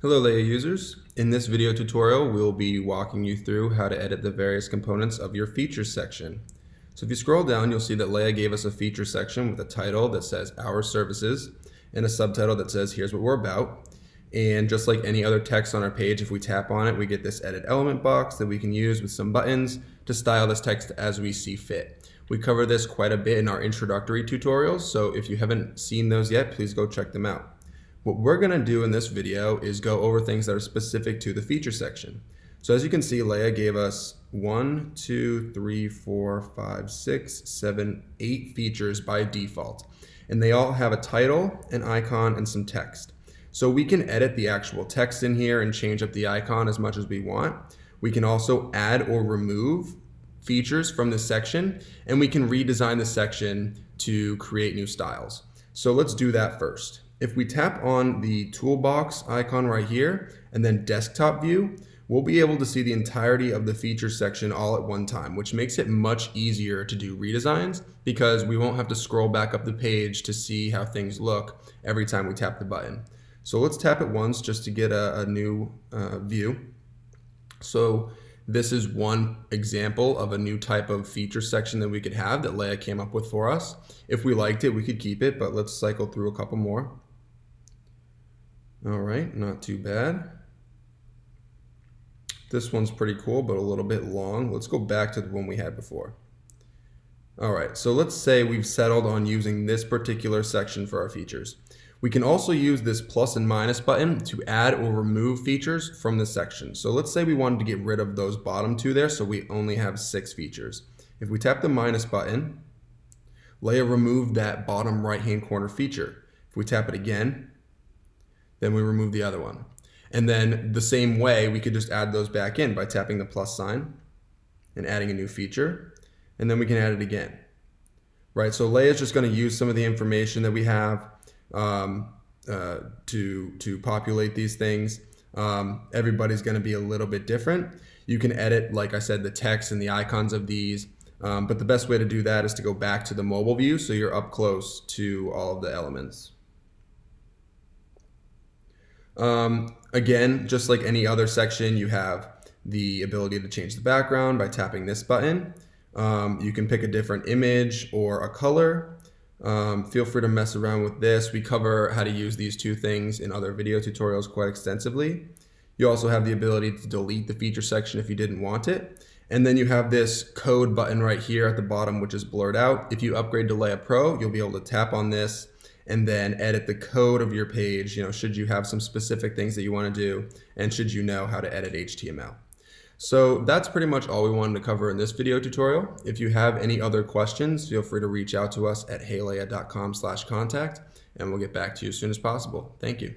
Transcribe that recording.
Hello Leia users. In this video tutorial, we'll be walking you through how to edit the various components of your features section. So if you scroll down, you'll see that Leia gave us a feature section with a title that says Our Services and a subtitle that says Here's What We're About. And just like any other text on our page, if we tap on it, we get this edit element box that we can use with some buttons to style this text as we see fit. We cover this quite a bit in our introductory tutorials, so if you haven't seen those yet, please go check them out. What we're going to do in this video is go over things that are specific to the feature section. So as you can see, Leia gave us 1, 2, 3, 4, 5, 6, 7, 8 features by default. And they all have a title, an icon, and some text. So we can edit the actual text in here and change up the icon as much as we want. We can also add or remove features from this section, and we can redesign the section to create new styles. So let's do that first. If we tap on the toolbox icon right here and then desktop view, we'll be able to see the entirety of the features section all at one time, which makes it much easier to do redesigns because we won't have to scroll back up the page to see how things look every time we tap the button. So let's tap it once just to get a new view. So this is one example of a new type of feature section that we could have that Leia came up with for us. If we liked it, we could keep it, but let's cycle through a couple more. All right, not too bad. This one's pretty cool, but a little bit long. Let's go back to the one we had before. All right, so let's say we've settled on using this particular section for our features. We can also use this plus and minus button to add or remove features from this section. So let's say we wanted to get rid of those bottom two there, so we only have 6 features. If we tap the minus button, Leia removed that bottom right-hand corner feature. If we tap it again, then we remove the other one. And then the same way, we could just add those back in by tapping the plus sign and adding a new feature, and then we can add it again. Right, so Leia is just going to use some of the information that we have to populate these things. Everybody's going to be a little bit different. You can edit, like I said, the text and the icons of these, but the best way to do that is to go back to the mobile view so you're up close to all of the elements. Again, just like any other section, you have the ability to change the background by tapping this button. You can pick a different image or a color. Feel free to mess around with this. We cover how to use these two things in other video tutorials quite extensively. You also have the ability to delete the feature section if you didn't want it. And then you have this code button right here at the bottom, which is blurred out. If you upgrade to Leia Pro, you'll be able to tap on this and then edit the code of your page, should you have some specific things that you want to do, and should you know how to edit HTML. So that's pretty much all we wanted to cover in this video tutorial. If you have any other questions, feel free to reach out to us at heyleia.com/contact, and we'll get back to you as soon as possible. Thank you.